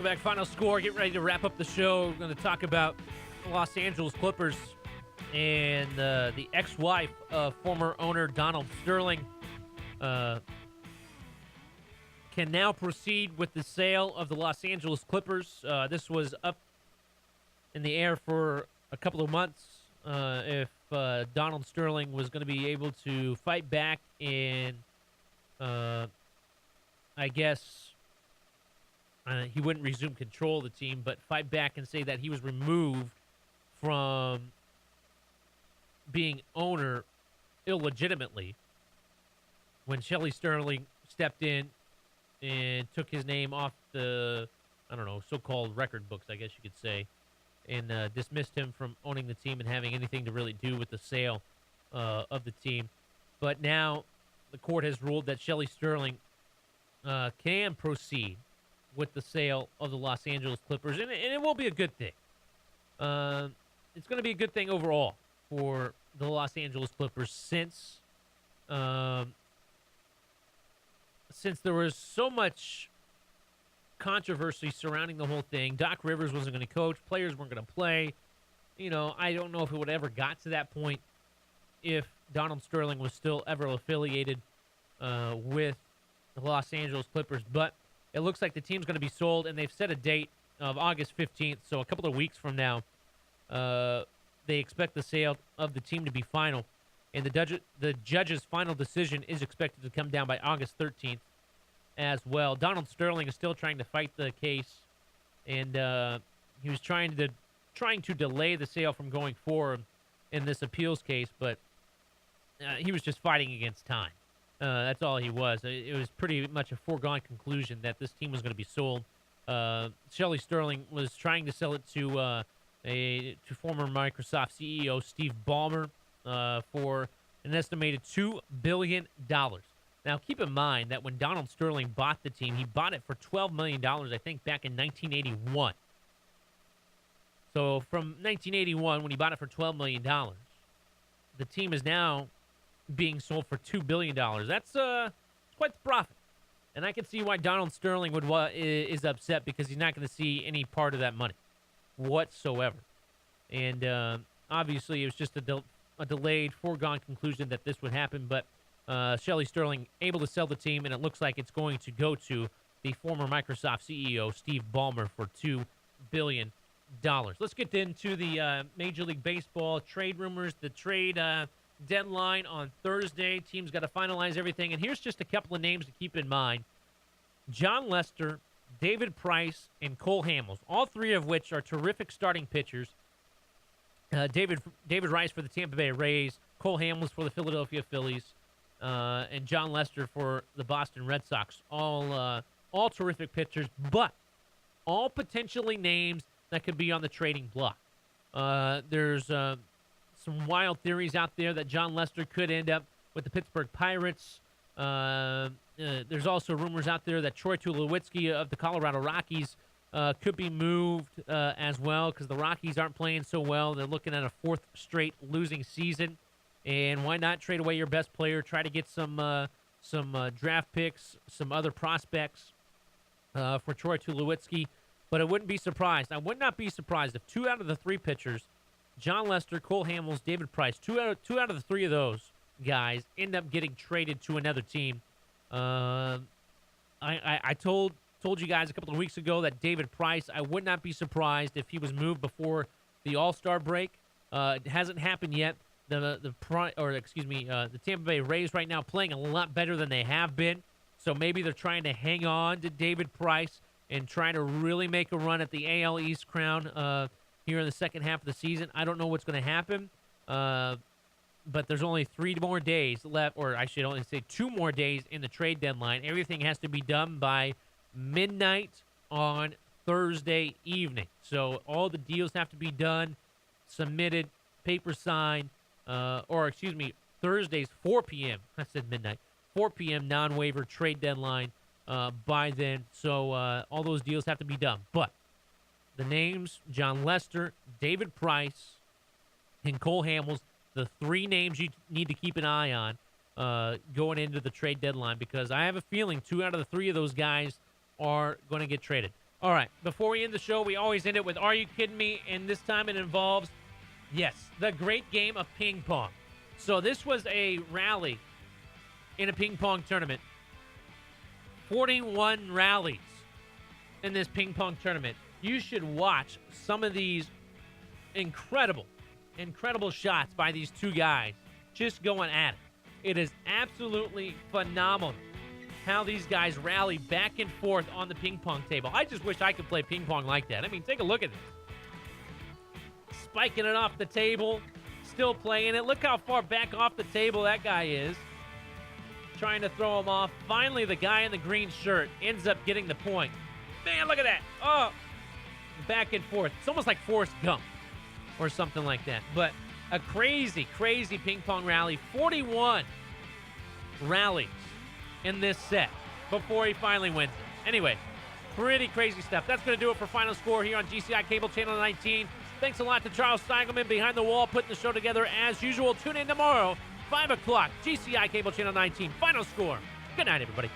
back. Final score. Get ready to wrap up the show. We're going to talk about the Los Angeles Clippers and the ex-wife of former owner Donald Sterling can now proceed with the sale of the Los Angeles Clippers. This was up in the air for a couple of months if Donald Sterling was going to be able to fight back and, I guess, he wouldn't resume control of the team, but fight back and say that he was removed from being owner illegitimately when Shelley Sterling stepped in and took his name off the, so-called record books, I guess you could say, and dismissed him from owning the team and having anything to really do with the sale of the team. But now the court has ruled that Shelley Sterling can proceed with the sale of the Los Angeles Clippers, and it will be a good thing. It's going to be a good thing overall for the Los Angeles Clippers since there was so much controversy surrounding the whole thing. Doc Rivers wasn't going to coach. Players weren't going to play. I don't know if it would ever got to that point if Donald Sterling was still ever affiliated with the Los Angeles Clippers, but it looks like the team's going to be sold, and they've set a date of August 15th, so a couple of weeks from now. They expect the sale of the team to be final, and the judge's final decision is expected to come down by August 13th as well. Donald Sterling is still trying to fight the case, and he was trying to delay the sale from going forward in this appeals case, but he was just fighting against time. That's all he was. It was pretty much a foregone conclusion that this team was going to be sold. Shelley Sterling was trying to sell it to former Microsoft CEO Steve Ballmer for an estimated $2 billion. Now, keep in mind that when Donald Sterling bought the team, he bought it for $12 million, I think, back in 1981. So from 1981, when he bought it for $12 million, the team is now being sold for $2 billion. That's quite the profit. And I can see why Donald Sterling is upset, because he's not going to see any part of that money whatsoever. And obviously, it was just a delayed, foregone conclusion that this would happen. But Shelley Sterling able to sell the team, and it looks like it's going to go to the former Microsoft CEO, Steve Ballmer, for $2 billion. Let's get into the Major League Baseball trade rumors. The trade deadline on Thursday. Teams got to finalize everything. And here's just a couple of names to keep in mind. John Lester, David Price, and Cole Hamels, all three of which are terrific starting pitchers. David Rice for the Tampa Bay Rays, Cole Hamels for the Philadelphia Phillies, and John Lester for the Boston Red Sox. All terrific pitchers, but all potentially names that could be on the trading block. There's some wild theories out there that John Lester could end up with the Pittsburgh Pirates. There's also rumors out there that Troy Tulowitzki of the Colorado Rockies could be moved as well, because the Rockies aren't playing so well. They're looking at a fourth straight losing season. And why not trade away your best player, try to get some draft picks, some other prospects for Troy Tulowitzki. But I wouldn't be surprised. I would not be surprised if 2 out of the 3 pitchers, John Lester, Cole Hamels, David Price, two out of the 3 of those guys end up getting traded to another team. I told you guys a couple of weeks ago that David Price, I would not be surprised if he was moved before the All-Star break. It hasn't happened yet. The Tampa Bay Rays right now playing a lot better than they have been. So maybe they're trying to hang on to David Price and trying to really make a run at the AL East crown here in the second half of the season. I don't know what's going to happen, but there's only 3 more days left, or I should only say 2 more days in the trade deadline. Everything has to be done by midnight on Thursday evening. So all the deals have to be done, submitted, paper signed, Thursday's 4 p.m. I said midnight. 4 p.m. non-waiver trade deadline by then. So all those deals have to be done. But the names, John Lester, David Price, and Cole Hamels, the 3 names you need to keep an eye on going into the trade deadline, because I have a feeling 2 out of the 3 of those guys are going to get traded. All right, before we end the show, we always end it with Are You Kidding Me? And this time it involves, yes, the great game of ping pong. So this was a rally in a ping pong tournament. 41 rallies in this ping pong tournament. You should watch some of these incredible shots by these two guys just going at it. It is absolutely phenomenal how these guys rally back and forth on the ping pong table. I just wish I could play ping pong like that. I mean, take a look at this. Spiking it off the table, still playing it. Look how far back off the table that guy is. Trying to throw him off. Finally, the guy in the green shirt ends up getting the point. Man, look at that. Oh, back and forth. It's almost like Forrest Gump or something like that. But a crazy ping pong rally. 41 rallies in this set before he finally wins it. Anyway, pretty crazy stuff. That's going to do it for Final Score here on GCI Cable Channel 19. Thanks a lot to Charles Steigelman behind the wall putting the show together as usual. Tune in tomorrow, 5 o'clock, GCI Cable Channel 19. Final Score. Good night, everybody.